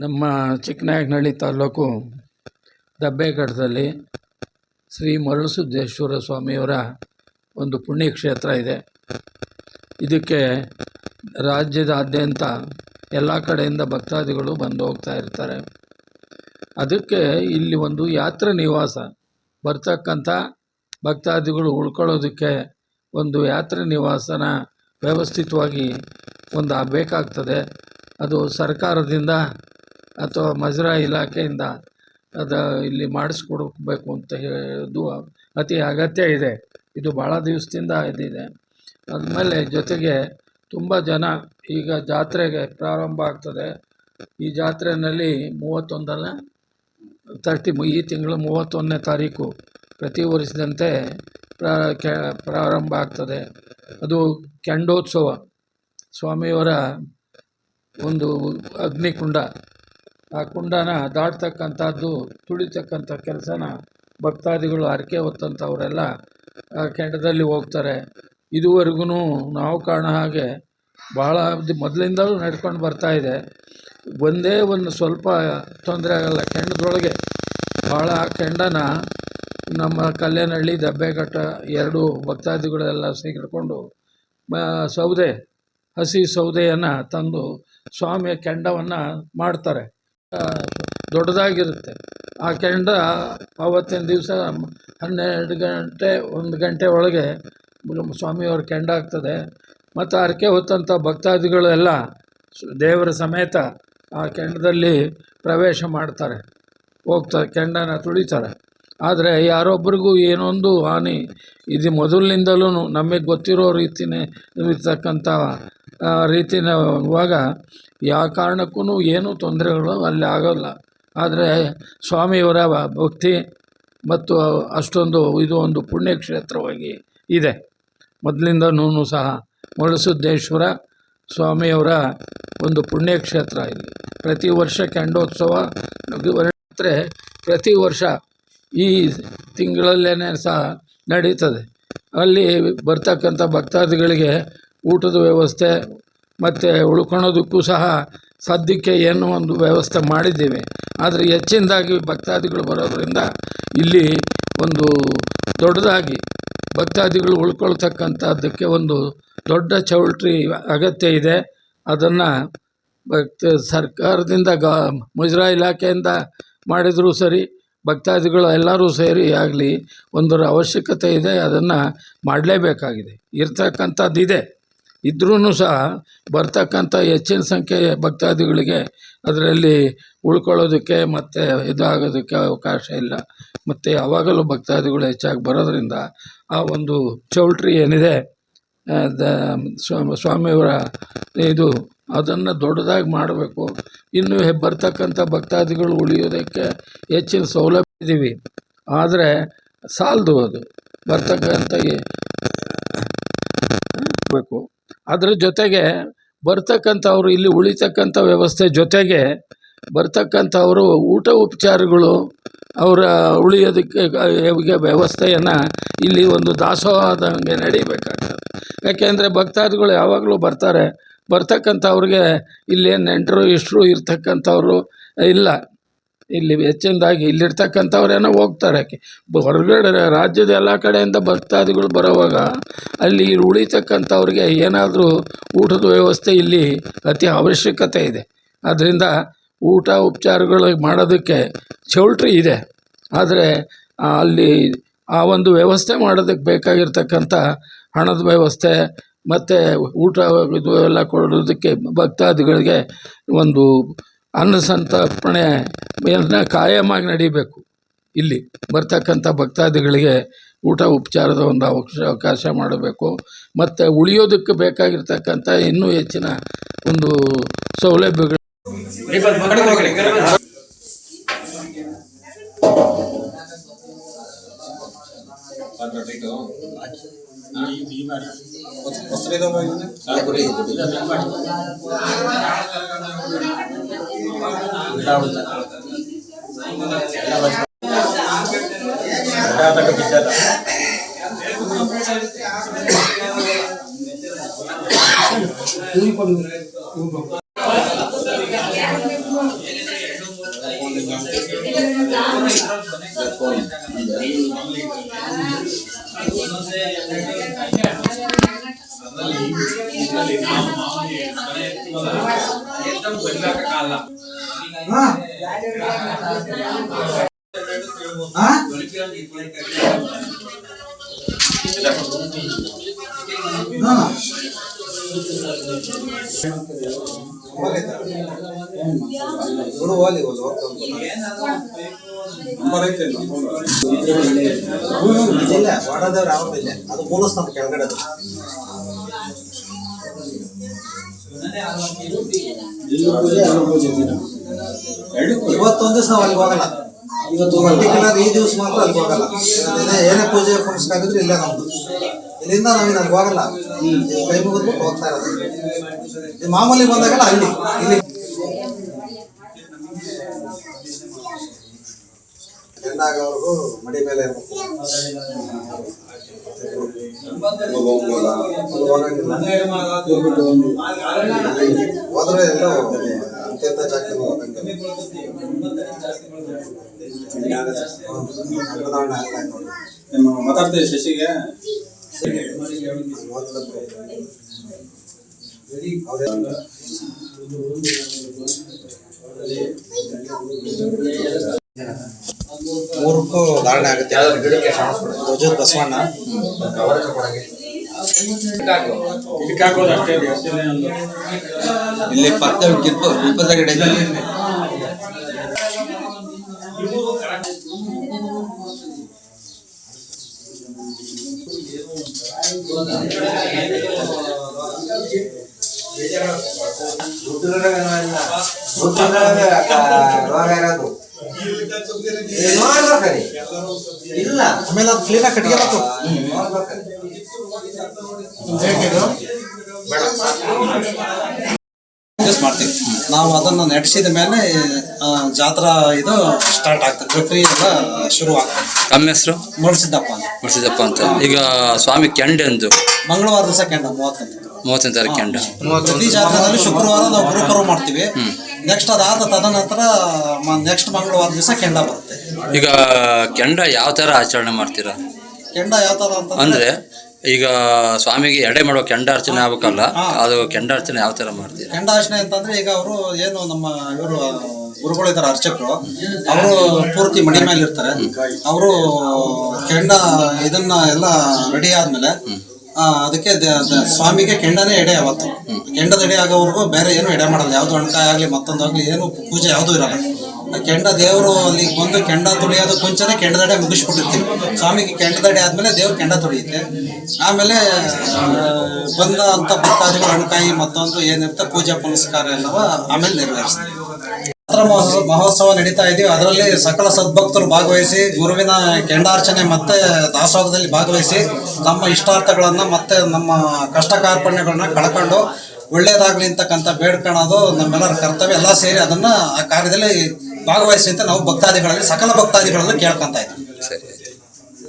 ನಮ್ಮ ಚಿಕ್ಕನಾಯಕನಹಳ್ಳಿ ತಾಲೂಕು ದಬ್ಬೆಘಟ್ಟದಲ್ಲಿ ಶ್ರೀ ಮರಳುಸಿದ್ದೇಶ್ವರ ಸ್ವಾಮಿಯವರ ಒಂದು ಪುಣ್ಯಕ್ಷೇತ್ರ ಇದೆ. ಇದಕ್ಕೆ ರಾಜ್ಯದಾದ್ಯಂತ ಎಲ್ಲ ಕಡೆಯಿಂದ ಭಕ್ತಾದಿಗಳು ಬಂದು ಹೋಗ್ತಾ ಇರ್ತಾರೆ. ಅದಕ್ಕೆ ಇಲ್ಲಿ ಒಂದು ಯಾತ್ರಾ ನಿವಾಸ ಬರ್ತಕ್ಕಂಥ ಭಕ್ತಾದಿಗಳು ಉಳ್ಕೊಳ್ಳೋದಕ್ಕೆ ಒಂದು ಯಾತ್ರಾ ನಿವಾಸನ ವ್ಯವಸ್ಥಿತವಾಗಿ ಒಂದು ಬೇಕಾಗ್ತದೆ. ಅದು ಸರ್ಕಾರದಿಂದ ಅಥವಾ ಮುಜರಾಯಿ ಇಲಾಖೆಯಿಂದ ಅದು ಇಲ್ಲಿ ಮಾಡಿಸ್ಕೊಡ್ಬೇಕು ಅಂತ ಹೇಳೋದು ಅತಿ ಅಗತ್ಯ ಇದೆ. ಇದು ಭಾಳ ದಿವಸದಿಂದ ಇದಿದೆ. ಆದಮೇಲೆ ಜೊತೆಗೆ ತುಂಬ ಜನ ಈಗ ಜಾತ್ರೆಗೆ ಪ್ರಾರಂಭ ಆಗ್ತದೆ. ಈ ಜಾತ್ರೆಯಲ್ಲಿ 31 ಈ ತಿಂಗಳು 31ನೇ ತಾರೀಕು ಪ್ರತಿ ವರ್ಷದಂತೆ ಪ್ರಾರಂಭ ಆಗ್ತದೆ. ಅದು ಕೆಂಡೋತ್ಸವ, ಸ್ವಾಮಿಯವರ ಒಂದು ಅಗ್ನಿಕುಂಡ. ಆ ಕುಂಡನ ದಾಟ್ತಕ್ಕಂಥದ್ದು, ತುಳಿತಕ್ಕಂಥ ಕೆಲಸನ ಭಕ್ತಾದಿಗಳು ಹರಕೆ ಹೊತ್ತಂಥವರೆಲ್ಲ ಆ ಕೆಂಡದಲ್ಲಿ ಹೋಗ್ತಾರೆ. ಇದುವರೆಗೂ ನಾವು ಕಾಣೋ ಹಾಗೆ ಭಾಳ ಮೊದಲಿಂದಲೂ ನಡ್ಕೊಂಡು ಬರ್ತಾಯಿದೆ. ಒಂದೇ ಒಂದು ಸ್ವಲ್ಪ ತೊಂದರೆ ಆಗಲ್ಲ. ಕೆಂಡದೊಳಗೆ ಭಾಳ ಕೆಂಡನ ನಮ್ಮ ಕಲ್ಯಾಣಹಳ್ಳಿ ದಬ್ಬೆಘಟ್ಟ 2 ಭಕ್ತಾದಿಗಳೆಲ್ಲ ಸೇರಿಕೊಂಡು ಹಸಿ ಸೌದೆಯನ್ನು ತಂದು ಸ್ವಾಮಿಯ ಕೆಂಡವನ್ನು ಮಾಡ್ತಾರೆ. ದೊಡ್ಡದಾಗಿರುತ್ತೆ ಆ ಕೆಂಡ. ಆವತ್ತಿನ ದಿವಸ 12 ಗಂಟೆ 1 ಗಂಟೆ ಒಳಗೆ ಸ್ವಾಮಿಯವ್ರ ಕೆಂಡ ಆಗ್ತದೆ. ಮತ್ತು ಹರಕೆ ಹೊತ್ತಂಥ ಭಕ್ತಾದಿಗಳೆಲ್ಲ ದೇವರ ಸಮೇತ ಆ ಕೆಂಡದಲ್ಲಿ ಪ್ರವೇಶ ಮಾಡ್ತಾರೆ, ಹೋಗ್ತಾರೆ, ಕೆಂಡನ ತುಳಿತಾರೆ. ಆದರೆ ಯಾರೊಬ್ಬರಿಗೂ ಏನೊಂದು ಹಾನಿ ಇದು ಮೊದಲಿನಿಂದಲೂ ನಮಗೆ ಗೊತ್ತಿರೋ ರೀತಿಯೇ ಇರ್ತಕ್ಕಂಥ ಇವಾಗ ಯಾವ ಕಾರಣಕ್ಕೂ ಏನೂ ತೊಂದರೆಗಳು ಅಲ್ಲಿ ಆಗೋಲ್ಲ. ಆದರೆ ಸ್ವಾಮಿಯವರ ಭಕ್ತಿ ಮತ್ತು ಅಷ್ಟೊಂದು ಇದು ಒಂದು ಪುಣ್ಯಕ್ಷೇತ್ರವಾಗಿ ಇದೆ. ಮೊದಲಿಂದನೂ ಸಹ ಮರಳುಸಿದ್ದೇಶ್ವರ ಸ್ವಾಮಿಯವರ ಒಂದು ಪುಣ್ಯಕ್ಷೇತ್ರ. ಇಲ್ಲಿ ಪ್ರತಿ ವರ್ಷ ಕೆಂಡೋತ್ಸವ ಪ್ರತಿ ವರ್ಷ ಈ ತಿಂಗಳಲ್ಲೇ ಸಹ ನಡೀತದೆ. ಅಲ್ಲಿ ಬರ್ತಕ್ಕಂಥ ಭಕ್ತಾದಿಗಳಿಗೆ ಊಟದ ವ್ಯವಸ್ಥೆ ಮತ್ತು ಉಳ್ಕೊಳೋದಕ್ಕೂ ಸಹ ಸದ್ಯಕ್ಕೆ ಏನೋ ಒಂದು ವ್ಯವಸ್ಥೆ ಮಾಡಿದ್ದೀವಿ. ಆದರೆ ಹೆಚ್ಚಿನದಾಗಿ ಭಕ್ತಾದಿಗಳು ಬರೋದರಿಂದ ಇಲ್ಲಿ ಒಂದು ದೊಡ್ಡದಾಗಿ ಭಕ್ತಾದಿಗಳು ಉಳ್ಕೊಳ್ತಕ್ಕಂಥದ್ದಕ್ಕೆ ಒಂದು ದೊಡ್ಡ ಚೌಲ್ಟ್ರಿ ಅಗತ್ಯ ಇದೆ. ಅದನ್ನು ಸರ್ಕಾರದಿಂದ ಮುಜರಾಯಿ ಇಲಾಖೆಯಿಂದ ಮಾಡಿದರೂ ಸರಿ, ಭಕ್ತಾದಿಗಳು ಎಲ್ಲರೂ ಸೇರಿ ಆಗಲಿ ಒಂದರ ಅವಶ್ಯಕತೆ ಇದೆ. ಅದನ್ನು ಮಾಡಲೇಬೇಕಾಗಿದೆ. ಇರ್ತಕ್ಕಂಥದ್ದಿದೆ. ಇದ್ರೂ ಸಹ ಬರ್ತಕ್ಕಂಥ ಹೆಚ್ಚಿನ ಸಂಖ್ಯೆಯ ಭಕ್ತಾದಿಗಳಿಗೆ ಅದರಲ್ಲಿ ಉಳ್ಕೊಳ್ಳೋದಕ್ಕೆ ಮತ್ತು ಇದಾಗೋದಕ್ಕೆ ಅವಕಾಶ ಇಲ್ಲ. ಮತ್ತು ಯಾವಾಗಲೂ ಭಕ್ತಾದಿಗಳು ಹೆಚ್ಚಾಗಿ ಬರೋದರಿಂದ ಆ ಒಂದು ಚೌಲ್ಟ್ರಿ ಏನಿದೆ ಸ್ವಾಮಿಯವರ ಇದು ಅದನ್ನು ದೊಡ್ಡದಾಗಿ ಮಾಡಬೇಕು. ಇನ್ನು ಬರ್ತಕ್ಕಂಥ ಭಕ್ತಾದಿಗಳು ಉಳಿಯೋದಕ್ಕೆ ಹೆಚ್ಚಿನ ಸೌಲಭ್ಯ ಇದ್ದೀವಿ. ಆದರೆ ಸಾಲದು ಅದು ಬರ್ತಕ್ಕಂಥ ಬೇಕು. ಅದರ ಜೊತೆಗೆ ಬರ್ತಕ್ಕಂಥವ್ರು ಇಲ್ಲಿ ಉಳಿತಕ್ಕಂಥ ವ್ಯವಸ್ಥೆ ಜೊತೆಗೆ ಬರ್ತಕ್ಕಂಥವರು ಊಟ ಉಪಚಾರಗಳು ಅವರ ಉಳಿಯೋದಕ್ಕೆ ವ್ಯವಸ್ಥೆಯನ್ನು ಇಲ್ಲಿ ಒಂದು ದಾಸೋಹದಂಗೆ ನಡೀಬೇಕಾಗ್ತದೆ. ಯಾಕೆಂದರೆ ಭಕ್ತಾದಿಗಳು ಯಾವಾಗಲೂ ಬರ್ತಾರೆ. ಬರ್ತಕ್ಕಂಥವ್ರಿಗೆ ಇಲ್ಲೇನು ನೆಂಟರು ಇಷ್ಟರು ಇರ್ತಕ್ಕಂಥವ್ರು ಇಲ್ಲ. ಇಲ್ಲಿ ಹೆಚ್ಚಿನದಾಗಿ ಇಲ್ಲಿರ್ತಕ್ಕಂಥವ್ರೇನೋ ಹೋಗ್ತಾರೆ. ಹೊರಗಡೆ ರಾಜ್ಯದ ಎಲ್ಲ ಕಡೆಯಿಂದ ಭಕ್ತಾದಿಗಳು ಬರೋವಾಗ ಅಲ್ಲಿ ಉಳಿತಕ್ಕಂಥವ್ರಿಗೆ ಏನಾದರೂ ಊಟದ ವ್ಯವಸ್ಥೆ ಇಲ್ಲಿ ಅತಿ ಅವಶ್ಯಕತೆ ಇದೆ. ಆದ್ದರಿಂದ ಊಟ ಉಪಚಾರಗಳು ಮಾಡೋದಕ್ಕೆ ಚೌಲ್ಟ್ರಿ ಇದೆ. ಆದರೆ ಅಲ್ಲಿ ಆ ಒಂದು ವ್ಯವಸ್ಥೆ ಮಾಡೋದಕ್ಕೆ ಬೇಕಾಗಿರ್ತಕ್ಕಂಥ ಹಣದ ವ್ಯವಸ್ಥೆ ಮತ್ತು ಊಟ ಇದು ಎಲ್ಲ ಕೊಡೋದಕ್ಕೆ ಭಕ್ತಾದಿಗಳಿಗೆ ಒಂದು ಅನ್ನಸಂತರ್ಪಣೆ ಕಾಯಮಾಗಿ ನಡೀಬೇಕು. ಇಲ್ಲಿ ಬರ್ತಕ್ಕಂಥ ಭಕ್ತಾದಿಗಳಿಗೆ ಊಟ ಉಪಚಾರದ ಒಂದು ಅವಕಾಶ ಮಾಡಬೇಕು. ಮತ್ತು ಉಳಿಯೋದಕ್ಕೆ ಬೇಕಾಗಿರ್ತಕ್ಕಂಥ ಇನ್ನೂ ಹೆಚ್ಚಿನ ಒಂದು ಸೌಲಭ್ಯಗಳು ಅದು ಮೂಲಸ್ಥಾನ ಕೆಳಗಡೆ ಇವತ್ತೊಂದು ದಿವಸ ನಾವು ಅಲ್ಲಿಗೆ ಹೋಗಲ್ಲ. ಇವತ್ತು ಪರ್ಟಿಕ್ಯುಲರ್ ಈ ದಿವಸ ಮಾತ್ರ ಅಲ್ಲಿಗೆ ಹೋಗಲ್ಲ. ಏನೇ ಪೂಜೆ ಪುನಸ್ಕಾರ ಇದ್ರೆ ಇಲ್ಲೇ ನಮ್ದು. ಇಲ್ಲಿಂದ ನಾವೇನು ಅಲ್ಲಿಗೆ ಹೋಗಲ್ಲ. ಕೈ ಮುಗಿದ್ಬಿಟ್ಟು ಹೋಗ್ತಾ ಇರೋದು. ಮಾಮೂಲಿ ಬಂದಾಗಲ್ಲ ಅಲ್ಲಿ ಇಲ್ಲಿ ಎಂದಾಗವರೆಗೂ ಮಡಿ ಮೇಲೆ ಇರ್ಬೇಕು. ಹೋದ್ರೆ ಎಲ್ಲ ಅತ್ಯಂತ ಜಾಸ್ತಿ ಮಾತಾಡ್ತೀವಿ ಶಶಿಗೆ ಮೂರಕ್ಕೂ ಧಾರಣೆ ಆಗುತ್ತೆ. ಧ್ವಜದ ಬಸವಣ್ಣ ಇಲ್ಲಿ ಪಕ್ಕ ವಿಪತ್ತಗಡೆ ಇಲ್ಲ ಆಮೇಲೆ ಅದು ಕ್ಲೀನ್ ಆಗಿ ಕಟ್ಕೋಬೇಕು. ಮಾಡ್ತೀವಿ ನಾವು ಅದನ್ನು ನಡೆಸಿದ ಮೇಲೆ ಜಾತ್ರಾ ಇದು ಸ್ಟಾರ್ಟ್ ಆಗ್ತದೆ. ಪ್ರಕ್ರಿಯೆ ಎಲ್ಲ ಶುರು ಆಗ್ತದೆ. ತಮ್ಮ ಹೆಸರು? ಮುಳ್ಸಿದ್ದಪ್ಪ ಅಂತ. ಮುರ್ಸಿದಪ್ಪ ಅಂತ. ಈಗ ಸ್ವಾಮಿ ಕೆಂಡೆ ಅಂದು ಮಂಗಳವಾರ ದಿವಸ ಕೆಂಡ 30ನೇ ತಾರೀಕು ಕೆಂಡ. ಪ್ರತಿ ಜಾತ್ರೆಯಲ್ಲಿ ಶುಕ್ರವಾರ ನಾವು ಗುರುಕರು ಮಾಡ್ತೀವಿ. ನೆಕ್ಸ್ಟ್ ಅದಾದ ತದನಂತರ ನೆಕ್ಸ್ಟ್ ಮಂಗಳವಾರ ದಿವಸ ಕೆಂಡ ಬರುತ್ತೆ. ಈಗ ಕೆಂಡ ಯಾವ ಥರ ಆಚರಣೆ ಮಾಡ್ತೀರಾ? ಕೆಂಡ ಯಾವ ಥರ ಅಂತ ಅಂದರೆ ಈಗ ಸ್ವಾಮಿಗೆ ಎಡೆ ಮಾಡುವ ಕೆಂಡಾರ್ಚನೆ ಆಗ್ಬೇಕಲ್ಲ, ಅದು ಕೆಂಡಾರ್ಚನೆ ಯಾವ ಥರ ಮಾಡ್ತೀರಾ? ಕೆಂಡಾರ್ಚನೆ ಅಂತಂದ್ರೆ ಈಗ ಅವರು ಏನು ನಮ್ಮ ಇವರು ಗುರುಗಳಿದ್ದಾರೆ ಅರ್ಚಕರು, ಅವರು ಪೂರ್ತಿ ಮಡಿ ಮೇಲೆ ಇರ್ತಾರೆ. ಅವರು ಕೆಂಡ ಇದನ್ನ ಎಲ್ಲ ರೆಡಿ ಆದ್ಮೇಲೆ ಅದಕ್ಕೆ ಸ್ವಾಮಿಗೆ ಕೆಂಡನೇ ಎಡೆ. ಅವತ್ತು ಕೆಂಡದ ಎಡೆ ಆಗೋವರೆಗೂ ಬೇರೆ ಏನು ಎಡೆ ಮಾಡಲ್ಲ. ಯಾವುದು ಹಣ್ಕಾಯಿ ಆಗಲಿ ಮತ್ತೊಂದಾಗಲಿ ಏನು ಪೂಜೆ ಯಾವುದೂ ಇರಲ್ಲ. ಕೆಂಡ ದೇವರು ಅಲ್ಲಿಗೆ ಬಂದು ಕೆಂಡ ತುಳಿಯೋದು ಮುಂಚೆನೇ ಕೆಂಡದಡೆ ಮುಗಿಸ್ಬಿಟ್ಟಿರ್ತೀವಿ. ಸ್ವಾಮಿಗೆ ಕೆಂಡದಡೆ ಆದಮೇಲೆ ದೇವ್ರು ಕೆಂಡ ತುಳಿಯುತ್ತೆ. ಆಮೇಲೆ ಬಂದ ಅಂತ ಭಕ್ತಾದಿಗಳು ಹಣ್ಕಾಯಿ ಮತ್ತೊಂದು ಏನಿರುತ್ತೆ ಪೂಜೆ ಪುನಸ್ಕಾರ ಎಲ್ಲವ ಆಮೇಲೆ ನೆರವೇರಿಸ್ತೀವಿ. ಜಾತ್ರಾ ಮಹೋತ್ಸವ ನಡೀತಾ ಇದೀವಿ. ಅದರಲ್ಲಿ ಸಕಲ ಸದ್ಭಕ್ತರು ಭಾಗವಹಿಸಿ ಗುರುವಿನ ಕೆಂಡಾರ್ಚನೆ ಮತ್ತೆ ದಾಸೋಹದಲ್ಲಿ ಭಾಗವಹಿಸಿ ನಮ್ಮ ಇಷ್ಟಾರ್ಥಗಳನ್ನ ಮತ್ತೆ ನಮ್ಮ ಕಷ್ಟ ಕಾರ್ಪಣ್ಯಗಳನ್ನ ಕಳ್ಕೊಂಡು ಒಳ್ಳೇದಾಗ್ಲಿ ಅಂತಕ್ಕಂಥ ಬೇಡ್ಕೊಳ್ಳೋದು ನಮ್ಮೆಲ್ಲರ ಕರ್ತವ್ಯ. ಎಲ್ಲ ಸೇರಿ ಅದನ್ನ ಆ ಕಾರ್ಯದಲ್ಲಿ ಭಾಗವಹಿಸಿ ಅಂತ ನಾವು ಭಕ್ತಾದಿಗಳಲ್ಲಿ ಸಕಲ ಭಕ್ತಾದಿಗಳಲ್ಲಿ ಕೇಳ್ಕೊಂತ ಇದ್ದೀವಿ. ಸರಿ.